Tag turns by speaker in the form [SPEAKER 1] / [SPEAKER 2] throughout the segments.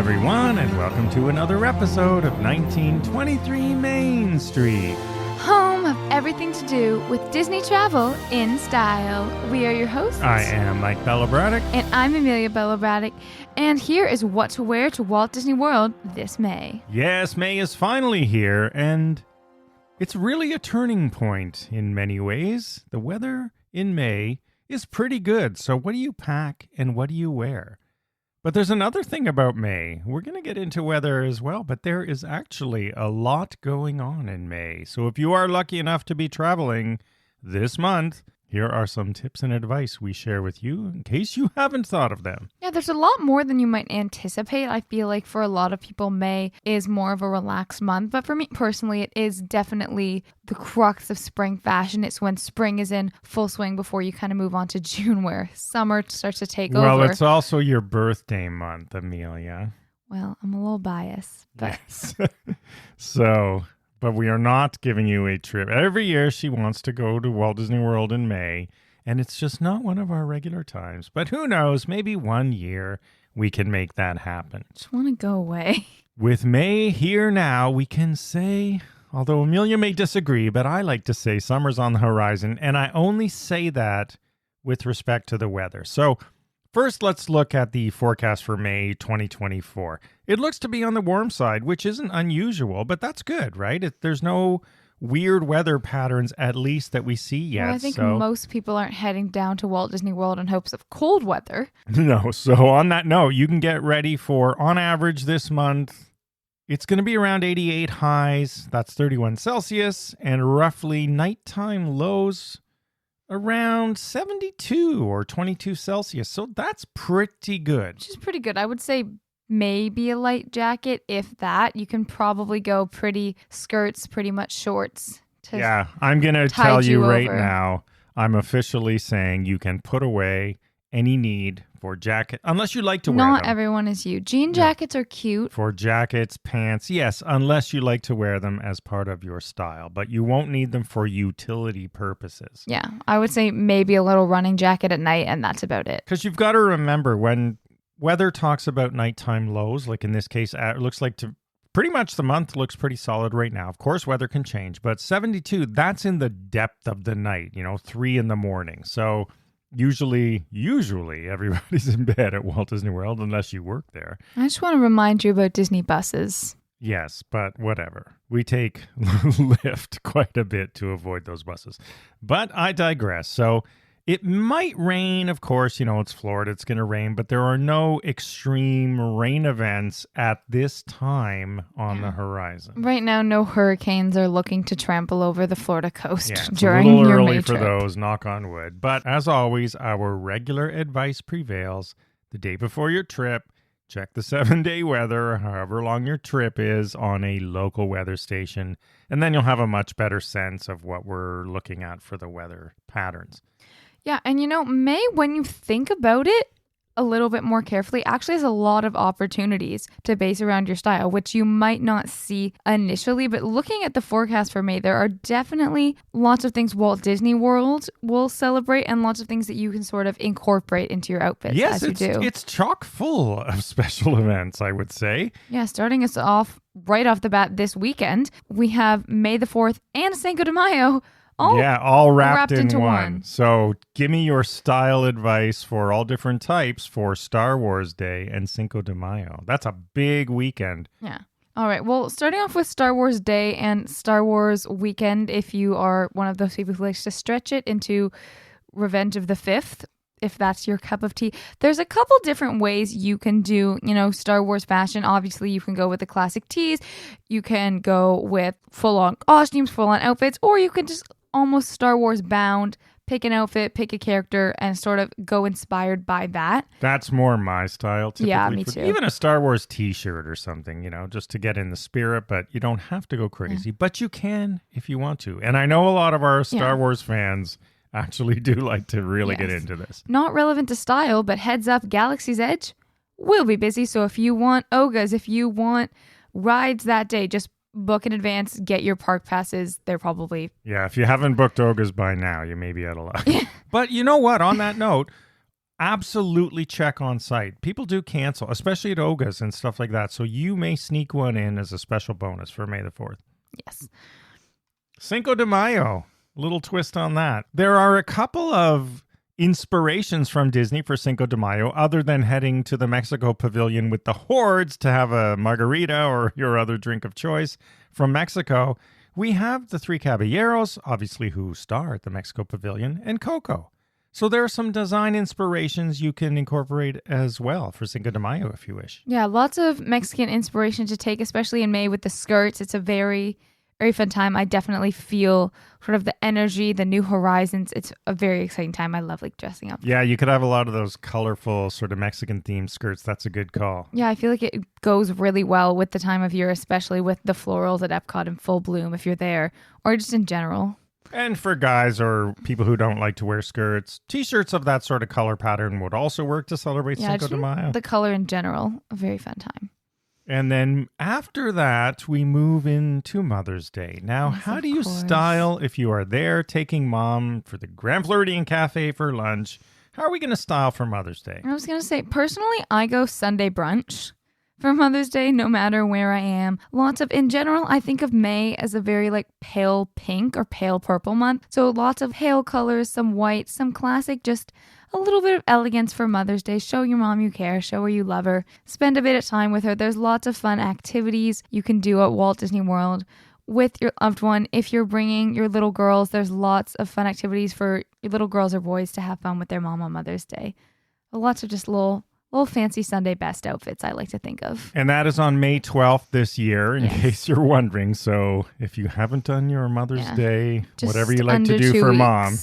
[SPEAKER 1] everyone, and welcome to another episode of 1923 Main Street.
[SPEAKER 2] Home of everything to do with Disney travel in style. We are your hosts.
[SPEAKER 1] I am Mike Bellabraddock.
[SPEAKER 2] And I'm Amelia Bellabraddock. And here is what to wear to Walt Disney World this May.
[SPEAKER 1] Yes, May is finally here, and it's really a turning point in many ways. The weather in May is pretty good, so what do you pack and what do you wear? But there's another thing about May. We're going to get into weather as well, but there is actually a lot going on in May. So if you are lucky enough to be traveling this month, here are some tips and advice we share with you in case you haven't thought of them.
[SPEAKER 2] Yeah, there's a lot more than you might anticipate. I feel like for a lot of people, May is more of a relaxed month. But for me personally, it is definitely the crux of spring fashion. It's when spring is in full swing before you kind of move on to June where summer starts to take over.
[SPEAKER 1] Well, it's also your birthday month, Amelia.
[SPEAKER 2] Well, I'm a little biased. But
[SPEAKER 1] Yes. But we are not giving you a trip. Every year she wants to go to Walt Disney World in May, and it's just not one of our regular times. But who knows, maybe one year we can make that happen.
[SPEAKER 2] I just want to go away.
[SPEAKER 1] With May here now, we can say, although Amelia may disagree, but I like to say summer's on the horizon, and I only say that with respect to the weather. So first, let's look at the forecast for May 2024. It looks to be on the warm side, which isn't unusual, but that's good, right? There's no weird weather patterns, at least that we see yet.
[SPEAKER 2] Well, I think most people aren't heading down to Walt Disney World in hopes of cold weather.
[SPEAKER 1] No, so on that note, you can get ready for, on average this month, it's going to be around 88 highs, that's 31 Celsius, and roughly nighttime lows around 72 or 22 Celsius. So that's pretty good.
[SPEAKER 2] Which is pretty good. I would say maybe a light jacket, if that. You can probably go pretty skirts, pretty much shorts.
[SPEAKER 1] Yeah, I'm going to
[SPEAKER 2] tide
[SPEAKER 1] tell you
[SPEAKER 2] you
[SPEAKER 1] right
[SPEAKER 2] over.
[SPEAKER 1] now, I'm officially saying you can put away any need for jacket, unless you like to wear them.
[SPEAKER 2] Not everyone is you. Jean jackets are cute.
[SPEAKER 1] For jackets, pants, yes, unless you like to wear them as part of your style. But you won't need them for utility purposes.
[SPEAKER 2] Yeah, I would say maybe a little running jacket at night, and that's about it.
[SPEAKER 1] Because you've got to remember, when weather talks about nighttime lows, like in this case, it looks like pretty much the month looks pretty solid right now. Of course, weather can change, but 72, that's in the depth of the night, 3 in the morning. So usually everybody's in bed at Walt Disney World unless you work there.
[SPEAKER 2] I just want to remind you about Disney buses.
[SPEAKER 1] Yes, but whatever. We take Lyft quite a bit to avoid those buses. But I digress. So it might rain, of course, it's Florida, it's going to rain, but there are no extreme rain events at this time on the horizon.
[SPEAKER 2] Right now, no hurricanes are looking to trample over the Florida coast
[SPEAKER 1] It's
[SPEAKER 2] during
[SPEAKER 1] a little
[SPEAKER 2] your
[SPEAKER 1] early
[SPEAKER 2] May
[SPEAKER 1] for
[SPEAKER 2] trip.
[SPEAKER 1] those, knock on wood. But as always, our regular advice prevails. The day before your trip, check the 7-day weather, however long your trip is, on a local weather station, and then you'll have a much better sense of what we're looking at for the weather patterns.
[SPEAKER 2] Yeah, and May, when you think about it a little bit more carefully, actually has a lot of opportunities to base around your style, which you might not see initially. But looking at the forecast for May, there are definitely lots of things Walt Disney World will celebrate and lots of things that you can sort of incorporate into your outfits
[SPEAKER 1] Yes,
[SPEAKER 2] as you do.
[SPEAKER 1] It's chock full of special events, I would say.
[SPEAKER 2] Yeah, starting us off right off the bat this weekend, we have May the 4th and Cinco de Mayo.
[SPEAKER 1] All wrapped into
[SPEAKER 2] one.
[SPEAKER 1] So give me your style advice for all different types for Star Wars Day and Cinco de Mayo. That's a big weekend.
[SPEAKER 2] Yeah. All right. Well, starting off with Star Wars Day and Star Wars Weekend, if you are one of those people who likes to stretch it into Revenge of the 5th, if that's your cup of tea, there's a couple different ways you can do, Star Wars fashion. Obviously, you can go with the classic tees. You can go with full-on costumes, full-on outfits, or you can just almost Star Wars bound, pick an outfit, pick a character, and sort of go inspired by that.
[SPEAKER 1] That's more my style, typically.
[SPEAKER 2] Yeah, me too.
[SPEAKER 1] Even a Star Wars t-shirt or something, just to get in the spirit, but you don't have to go crazy. But you can if you want to. And I know a lot of our Star Wars fans actually do like to really get into this.
[SPEAKER 2] Not relevant to style, but heads up, Galaxy's Edge will be busy. So if you want Ogas, if you want rides that day, just book in advance, get your park passes. They're probably...
[SPEAKER 1] Yeah, if you haven't booked Ogas by now, you may be out of luck. But you know what? On that note, absolutely check on site. People do cancel, especially at Oga's and stuff like that. So you may sneak one in as a special bonus for May the 4th.
[SPEAKER 2] Yes.
[SPEAKER 1] Cinco de Mayo. Little twist on that. There are a couple of inspirations from Disney for Cinco de Mayo, other than heading to the Mexico Pavilion with the hordes to have a margarita or your other drink of choice from Mexico. We have the Three Caballeros, obviously, who star at the Mexico Pavilion, and Coco. So there are some design inspirations you can incorporate as well for Cinco de Mayo if you wish.
[SPEAKER 2] Yeah, lots of Mexican inspiration to take, especially in May with the skirts. It's a very, very fun time. I definitely feel sort of the energy, the new horizons. It's a very exciting time. I love like dressing up.
[SPEAKER 1] Yeah, you could have a lot of those colorful sort of Mexican themed skirts. That's a good call.
[SPEAKER 2] Yeah, I feel like it goes really well with the time of year, especially with the florals at Epcot in full bloom if you're there, or just in general.
[SPEAKER 1] And for guys or people who don't like to wear skirts, t-shirts of that sort of color pattern would also work to celebrate Cinco de Mayo.
[SPEAKER 2] The color in general, a very fun time.
[SPEAKER 1] And then after that, we move into Mother's Day. Now,
[SPEAKER 2] Yes,
[SPEAKER 1] how
[SPEAKER 2] of
[SPEAKER 1] do you
[SPEAKER 2] course.
[SPEAKER 1] style if you are there taking mom for the Grand Floridian Cafe for lunch? How are we going to style for Mother's Day?
[SPEAKER 2] I was going to say, personally, I go Sunday brunch for Mother's Day, no matter where I am. In general, I think of May as a very like pale pink or pale purple month. So lots of pale colors, some white, some classic, just a little bit of elegance for Mother's Day. Show your mom you care, show her you love her, spend a bit of time with her. There's lots of fun activities you can do at Walt Disney World with your loved one. If you're bringing your little girls, there's lots of fun activities for your little girls or boys to have fun with their mom on Mother's Day. Lots of just little fancy Sunday best outfits I like to think of.
[SPEAKER 1] And that is on May 12th this year, in
[SPEAKER 2] Yes.
[SPEAKER 1] case you're wondering. So if you haven't done your Mother's Day,
[SPEAKER 2] Just
[SPEAKER 1] whatever you like to
[SPEAKER 2] under
[SPEAKER 1] do
[SPEAKER 2] 2
[SPEAKER 1] for
[SPEAKER 2] weeks.
[SPEAKER 1] mom,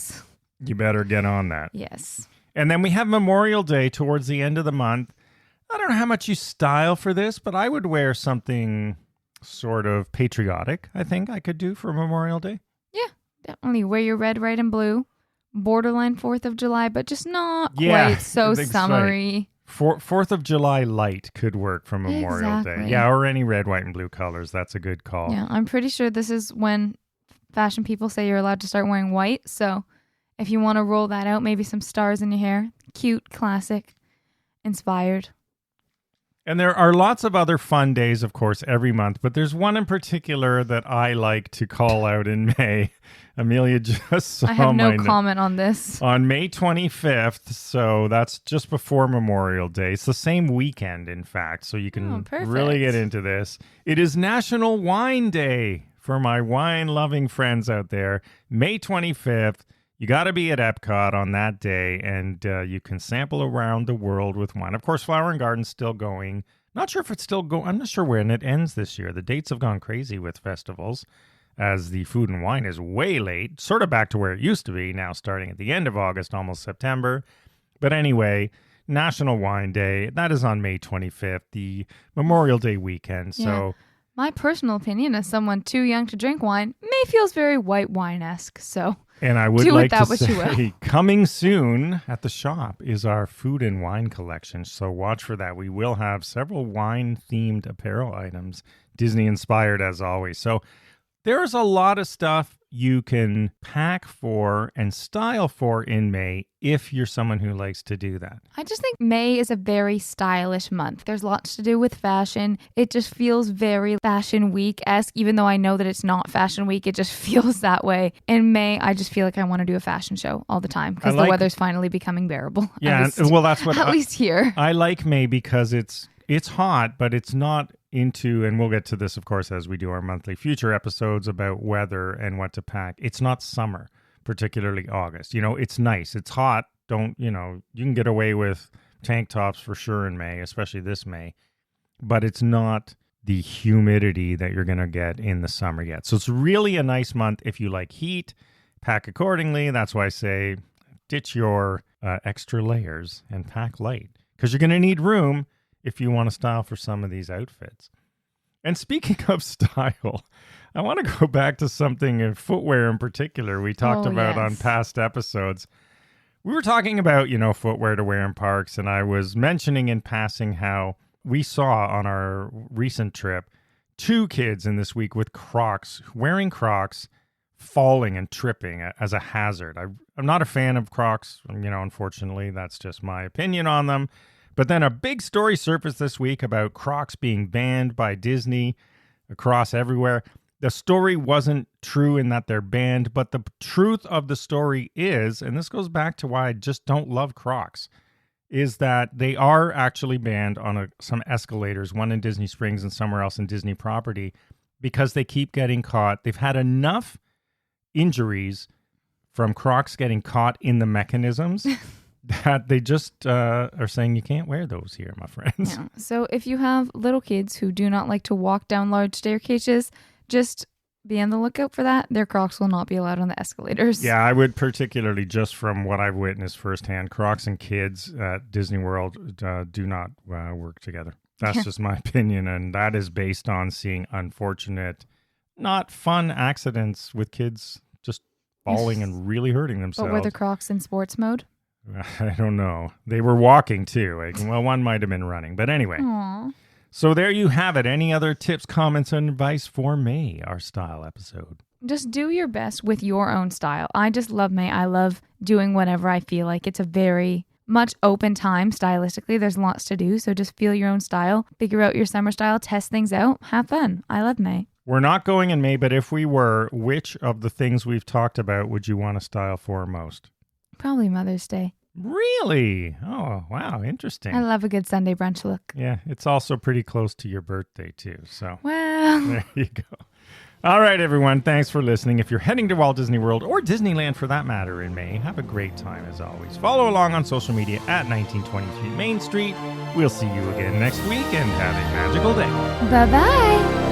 [SPEAKER 1] you better get on that.
[SPEAKER 2] Yes.
[SPEAKER 1] And then we have Memorial Day towards the end of the month. I don't know how much you style for this, but I would wear something sort of patriotic, I think I could do for Memorial Day.
[SPEAKER 2] Yeah, definitely wear your red, white, and blue. Borderline 4th of July, but just not
[SPEAKER 1] Yeah,
[SPEAKER 2] quite so
[SPEAKER 1] that's
[SPEAKER 2] summery.
[SPEAKER 1] 4th of July light could work for Memorial Day.
[SPEAKER 2] Exactly.
[SPEAKER 1] Yeah, or any red, white, and blue colors. That's a good call.
[SPEAKER 2] Yeah, I'm pretty sure this is when fashion people say you're allowed to start wearing white. So if you want to roll that out, maybe some stars in your hair. Cute, classic, inspired.
[SPEAKER 1] And there are lots of other fun days, of course, every month, but there's one in particular that I like to call out in May. Amelia just saw
[SPEAKER 2] I have no
[SPEAKER 1] my
[SPEAKER 2] comment on this.
[SPEAKER 1] on May 25th, so that's just before Memorial Day. It's the same weekend, in fact, so you can
[SPEAKER 2] perfect.
[SPEAKER 1] really get into this. It is National Wine Day for my wine-loving friends out there. May 25th. You got to be at Epcot on that day, and you can sample around the world with wine. Of course, Flower and Garden's still going. Not sure if it's still going. I'm not sure when it ends this year. The dates have gone crazy with festivals, as the food and wine is way late, sort of back to where it used to be, now starting at the end of August, almost September. But anyway, National Wine Day, that is on May 25th, the Memorial Day weekend.
[SPEAKER 2] Yeah.
[SPEAKER 1] So
[SPEAKER 2] My personal opinion, as someone too young to drink wine, May feels very white wine-esque. So
[SPEAKER 1] And I would
[SPEAKER 2] do
[SPEAKER 1] like
[SPEAKER 2] with that
[SPEAKER 1] to
[SPEAKER 2] what you will.
[SPEAKER 1] say, coming soon at the shop is our food and wine collection. So watch for that. We will have several wine-themed apparel items, Disney-inspired as always. So there's a lot of stuff you can pack for and style for in May if you're someone who likes to do that.
[SPEAKER 2] I just think May is a very stylish month. There's lots to do with fashion. It just feels very fashion week-esque, even though I know that it's not fashion week. It just feels that way. In May, I just feel like I want to do a fashion show all the time because the weather's finally becoming bearable.
[SPEAKER 1] Yeah, well, that's what
[SPEAKER 2] at least here.
[SPEAKER 1] I like May because it's hot, but it's not into, and we'll get to this, of course, as we do our monthly future episodes about weather and what to pack. It's not summer, particularly August. You know, it's nice. It's hot. You can get away with tank tops for sure in May, especially this May, but it's not the humidity that you're going to get in the summer yet. So it's really a nice month if you like heat, pack accordingly. That's why I say ditch your extra layers and pack light because you're going to need room if you want to style for some of these outfits. And speaking of style, I want to go back to something in footwear in particular we talked about on past episodes. We were talking about, footwear to wear in parks, and I was mentioning in passing how we saw on our recent trip 2 kids in this week with Crocs, wearing Crocs falling and tripping as a hazard. I'm not a fan of Crocs. Unfortunately, that's just my opinion on them. But then a big story surfaced this week about Crocs being banned by Disney across everywhere. The story wasn't true in that they're banned, but the truth of the story is, and this goes back to why I just don't love Crocs, is that they are actually banned on some escalators, one in Disney Springs and somewhere else in Disney property, because they keep getting caught. They've had enough injuries from Crocs getting caught in the mechanisms that they just are saying you can't wear those here, my friends.
[SPEAKER 2] Yeah. So if you have little kids who do not like to walk down large staircases, just be on the lookout for that. Their Crocs will not be allowed on the escalators.
[SPEAKER 1] Yeah, I would particularly, just from what I've witnessed firsthand, Crocs and kids at Disney World do not work together. That's just my opinion, and that is based on seeing unfortunate, not fun accidents with kids just falling and really hurting themselves.
[SPEAKER 2] But were the Crocs in sports mode?
[SPEAKER 1] I don't know. They were walking too. Well, one might have been running. But anyway.
[SPEAKER 2] Aww.
[SPEAKER 1] So there you have it. Any other tips, comments, and advice for May, our style episode?
[SPEAKER 2] Just do your best with your own style. I just love May. I love doing whatever I feel like. It's a very much open time stylistically. There's lots to do. So just feel your own style. Figure out your summer style. Test things out. Have fun. I love May.
[SPEAKER 1] We're not going in May, but if we were, which of the things we've talked about would you want to style for most?
[SPEAKER 2] Probably Mother's Day.
[SPEAKER 1] Really? Oh, wow. Interesting.
[SPEAKER 2] I love a good Sunday brunch look.
[SPEAKER 1] Yeah, it's also pretty close to your birthday, too. So,
[SPEAKER 2] well,
[SPEAKER 1] there you go. All right, everyone. Thanks for listening. If you're heading to Walt Disney World or Disneyland for that matter in May, have a great time as always. Follow along on social media at 1923 Main Street. We'll see you again next week and have a magical day.
[SPEAKER 2] Bye-bye.